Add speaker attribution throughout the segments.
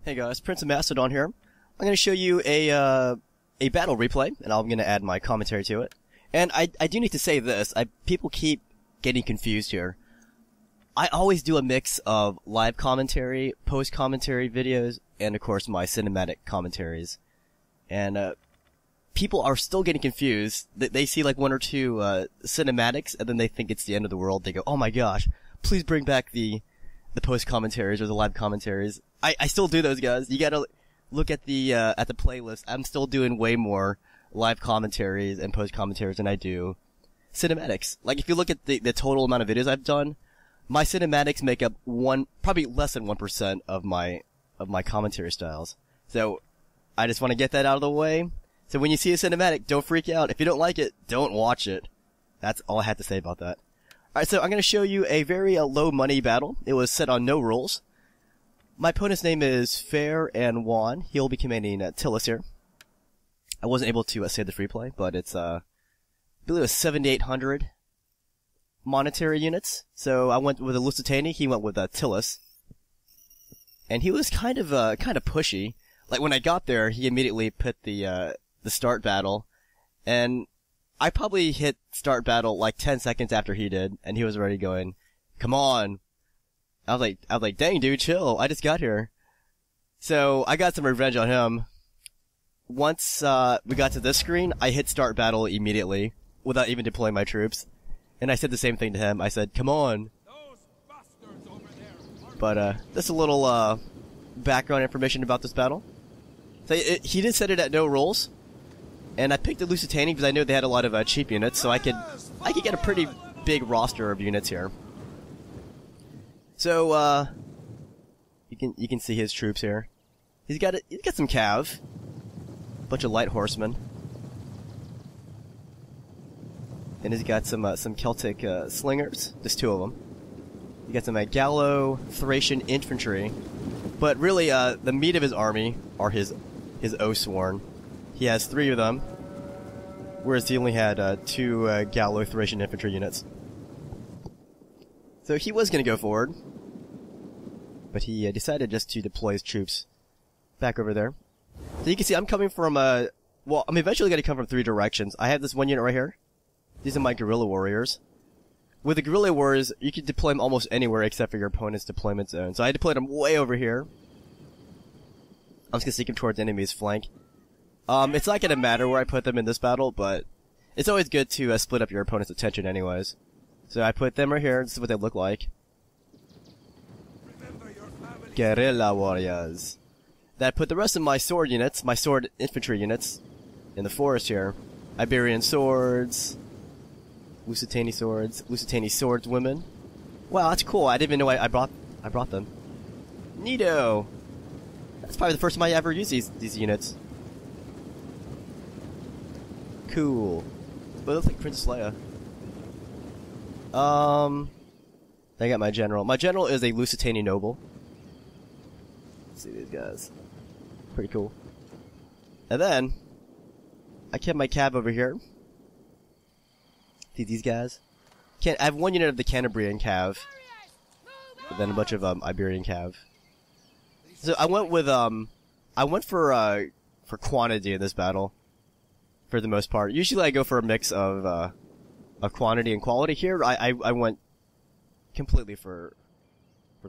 Speaker 1: Hey guys, PrinceofMacedon here. I'm going to show you a battle replay, and I'm going to add my commentary to it. And I do need to say this, people keep getting confused here. I always do a mix of live commentary, post-commentary videos, and of course my cinematic commentaries. And people are still getting confused. They see like one or two cinematics, and then they think it's the end of the world. They go, oh my gosh, please bring back the post-commentaries or the live commentaries. I still do those, guys. You gotta look at the playlist. I'm still doing way more live commentaries and post-commentaries than I do cinematics. Like, if you look at the total amount of videos I've done, my cinematics make up probably less than 1% of my commentary styles. So, I just want to get that out of the way. So when you see a cinematic, don't freak out. If you don't like it, don't watch it. That's all I had to say about that. Alright, so I'm gonna show you a very low money battle. It was set on no rules. My opponent's name is fer&juan. He'll be commanding Tylis here. I wasn't able to save the free play, but it's I believe it was 7,800 monetary units. So I went with a Lusitani. He went with Tylis, and he was kind of pushy. Like, when I got there, he immediately put the start battle, and I probably hit start battle like 10 seconds after he did, and he was already going, "Come on." I was like, dang dude, chill, I just got here. So, I got some revenge on him. Once, we got to this screen, I hit start battle immediately, without even deploying my troops. And I said the same thing to him, I said, come on. But, just a little, background information about this battle. So, he did set it at no rolls. And I picked the Lusitani because I knew they had a lot of, cheap units, so I could get a pretty big roster of units here. So, you can see his troops here. He's got some cav, bunch of light horsemen, and he's got some Celtic slingers. Just two of them. He got some Gallo Thracian infantry, but really the meat of his army are his Oathsworn. He has 3 of them, whereas he only had 2 Gallo Thracian infantry units. So he was going to go forward, but he decided just to deploy his troops back over there. So you can see I'm coming from, well, I'm eventually going to come from 3 directions. I have this one unit right here. These are my guerrilla warriors. With the guerrilla warriors, you can deploy them almost anywhere except for your opponent's deployment zone. So I deployed them way over here. I'm just going to sneak them towards the enemy's flank. It's not going to matter where I put them in this battle, but it's always good to split up your opponent's attention anyways. So I put them right here. This is what they look like. Guerrilla warriors. Then I put the rest of my sword units, my sword infantry units, in the forest here. Iberian swords, Lusitani swordswomen. Wow, that's cool. I didn't even know I brought them. Neato. That's probably the first time I ever used these units. Cool. But it looks like Princess Leia. I got my general. My general is a Lusitani noble. Let's see these guys. Pretty cool. And then, I kept my cav over here. See these guys? I have 1 unit of the Cantabrian cav. And then a bunch of Iberian cav. So I went for quantity in this battle. For the most part. Usually I go for a mix of quantity and quality. Here, I went completely for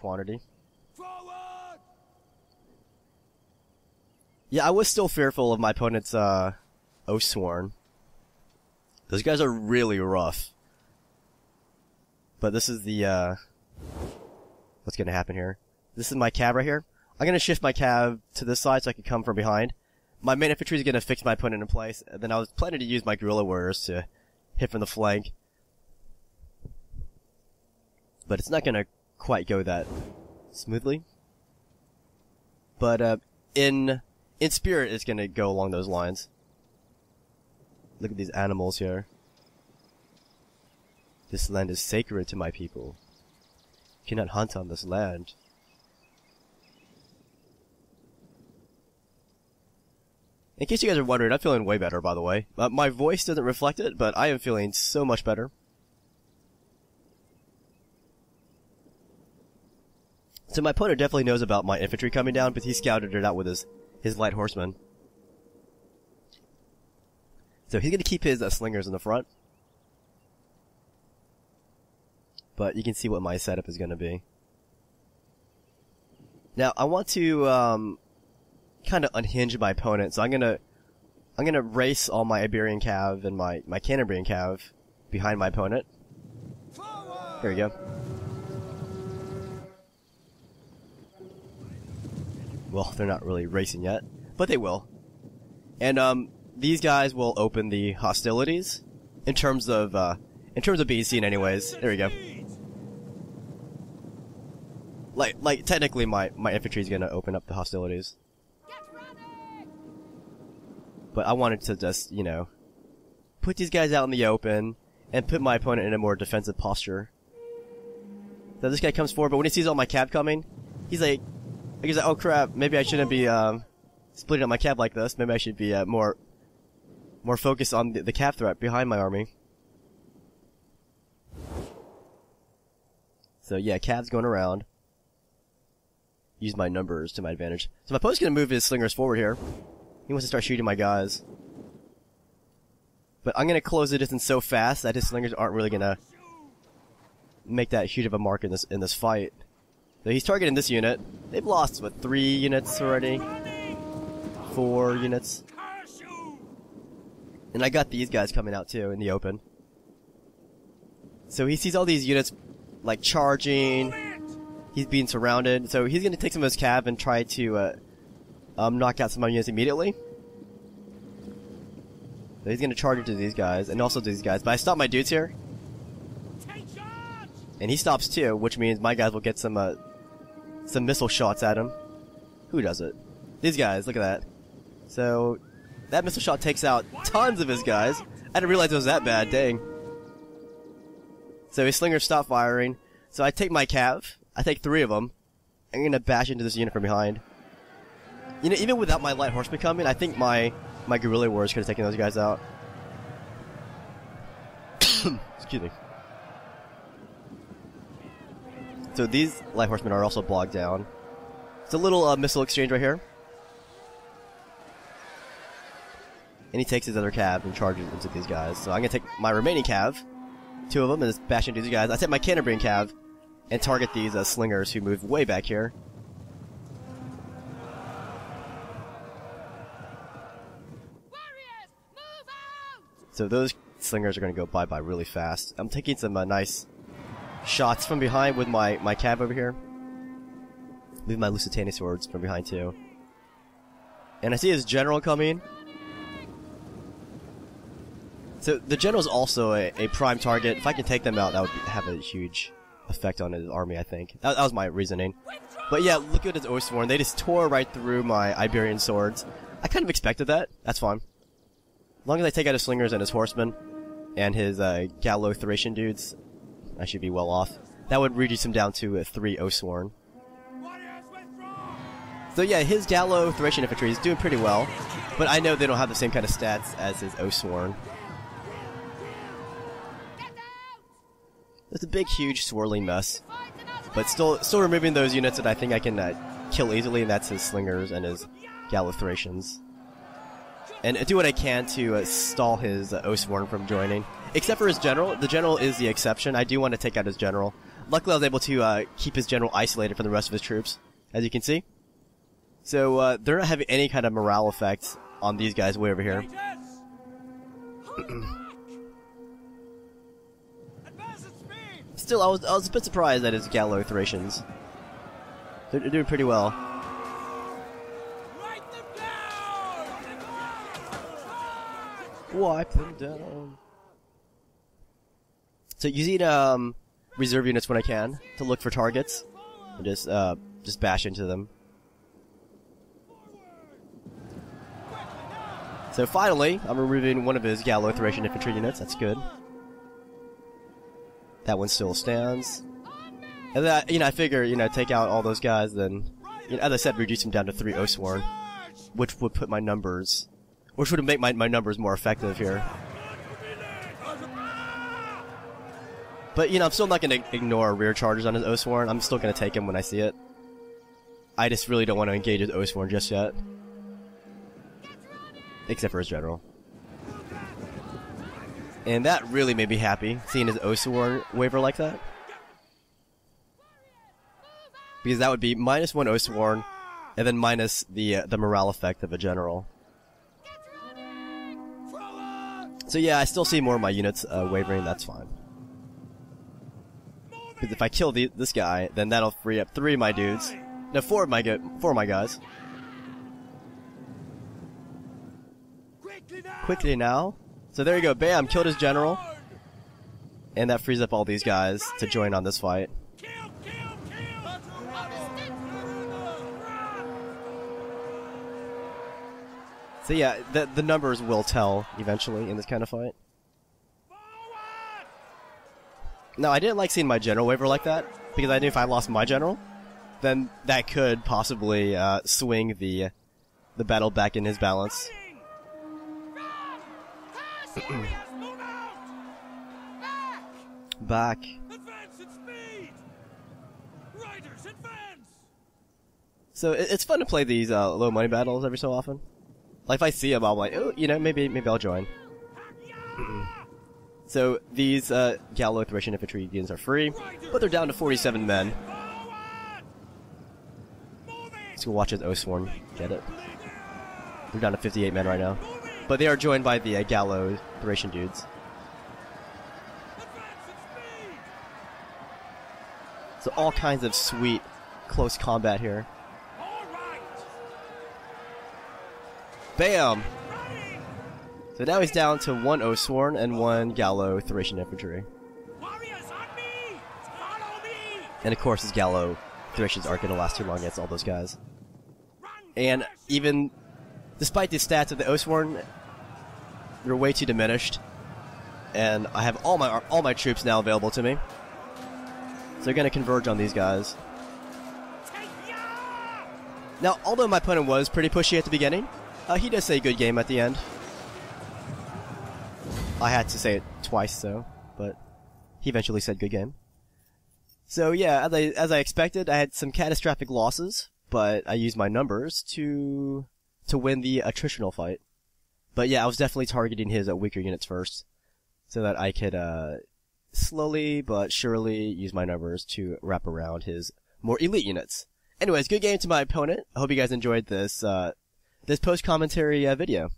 Speaker 1: quantity. Forward! Yeah, I was still fearful of my opponent's, Oathsworn. Those guys are really rough. But this is the, what's gonna happen here. This is my cav right here. I'm gonna shift my cav to this side so I can come from behind. My main infantry is gonna fix my opponent in place, and then I was planning to use my guerrilla warriors to hit from the flank. But it's not gonna quite go that smoothly. But, in spirit, it's gonna go along those lines. Look at these animals here. This land is sacred to my people. You cannot hunt on this land. In case you guys are wondering, I'm feeling way better, by the way. My voice doesn't reflect it, but I am feeling so much better. So my opponent definitely knows about my infantry coming down, but he scouted it out with his light horsemen. So he's going to keep his slingers in the front. But you can see what my setup is going to be. Now, I want to kind of unhinge my opponent, so I'm gonna race all my Iberian cav and my Canterbury cav behind my opponent. Here we go. Well, they're not really racing yet, but they will. And these guys will open the hostilities in terms of being seen, anyways. There we go. Like technically, my infantry is gonna open up the hostilities. But I wanted to just, you know, put these guys out in the open and put my opponent in a more defensive posture. So this guy comes forward, but when he sees all my cav coming, he's like, oh crap, maybe I shouldn't be splitting up my cav like this. Maybe I should be more focused on the cav threat behind my army. So yeah, cav's going around. Use my numbers to my advantage. So my opponent's gonna move his slingers forward here. He wants to start shooting my guys. But I'm gonna close the distance so fast that his slingers aren't really gonna make that huge of a mark in this fight. So he's targeting this unit. They've lost, what, 3 units already? 4 units? And I got these guys coming out too in the open. So he sees all these units like charging. He's being surrounded. So he's gonna take some of his cav and try to knock out some of my units immediately. So he's gonna charge into these guys, and also these guys. But I stop my dudes here. And he stops too, which means my guys will get some missile shots at him. Who does it? These guys, look at that. So, that missile shot takes out tons of his guys. I didn't realize it was that bad, dang. So his slingers stop firing. So I take my cav, I take 3 of them. I'm gonna bash into this unit from behind. You know, even without my light horsemen coming, I think my guerrilla wars could have taken those guys out. Excuse me. So these light horsemen are also bogged down. It's a little missile exchange right here. And he takes his other cav and charges into these guys. So I'm gonna take my remaining cav, 2 of them, and just bash into these guys. I take my Canterbury cav and target these slingers who move way back here. So those slingers are going to go bye-bye really fast. I'm taking some nice shots from behind with my cav over here. Leave my Lusitani swords from behind too. And I see his general coming. So the general's also a prime target. If I can take them out, that would have a huge effect on his army, I think. That was my reasoning. But yeah, look at his Oathsworn. They just tore right through my Iberian swords. I kind of expected that. That's fine. As long as I take out his slingers and his horsemen and his Gallo-Thracian dudes, I should be well off. That would reduce him down to 3 Oathsworn. So yeah, his Gallo-Thracian infantry is doing pretty well, but I know they don't have the same kind of stats as his Oathsworn. It's a big, huge, swirling mess, but still removing those units that I think I can kill easily, and that's his slingers and his Gallo-Thracians. And do what I can to stall his Oathsworn from joining. Except for his general. The general is the exception. I do want to take out his general. Luckily, I was able to keep his general isolated from the rest of his troops, as you can see. So they're not having any kind of morale effect on these guys way over here. Still, I was a bit surprised at his Gallo-Thracians. They're doing pretty well. Wipe them down. So using reserve units when I can to look for targets, and just bash into them. So finally, I'm removing one of his Gallo-Thracian infantry units. That's good. That one still stands. And that, I figure, take out all those guys, then, as I said, reduce them down to 3 Oathsworn, which would put my numbers. Which would make my numbers more effective here. But, I'm still not going to ignore rear charges on his Oathsworn. I'm still going to take him when I see it. I just really don't want to engage with Oathsworn just yet. Except for his general. And that really made me happy, seeing his Oathsworn waver like that. Because that would be -1 Oathsworn, and then minus the morale effect of a general. So yeah, I still see more of my units wavering, that's fine. Because if I kill this guy, then that'll free up 3 of my dudes. No, 4 of my guys. Quickly now. So there you go, bam, killed his general. And that frees up all these guys to join on this fight. So yeah, the numbers will tell eventually in this kind of fight. No, I didn't like seeing my general waver like that, because I knew if I lost my general, then that could possibly swing the battle back in his balance. Back. So it's fun to play these low money battles every so often. Like if I see them, I'm like, oh, you know, maybe I'll join. So these Gallo Thracian infantry units are free, but they're down to 47 men. Let's go watch his Oathsworn get it. They're down to 58 men right now, but they are joined by the Gallo Thracian dudes. So all kinds of sweet close combat here. Bam! So now he's down to 1 Oathsworn and 1 Gallo Thracian infantry. And of course his Gallo Thracians aren't going to last too long against all those guys. And even despite the stats of the Oathsworn, they're way too diminished. And I have all my troops now available to me. So they're going to converge on these guys. Now, although my opponent was pretty pushy at the beginning, he does say good game at the end. I had to say it twice though, but he eventually said good game. So yeah, as I expected, I had some catastrophic losses, but I used my numbers to win the attritional fight. But yeah, I was definitely targeting his weaker units first, so that I could slowly but surely use my numbers to wrap around his more elite units. Anyways, good game to my opponent. I hope you guys enjoyed this this post-commentary video.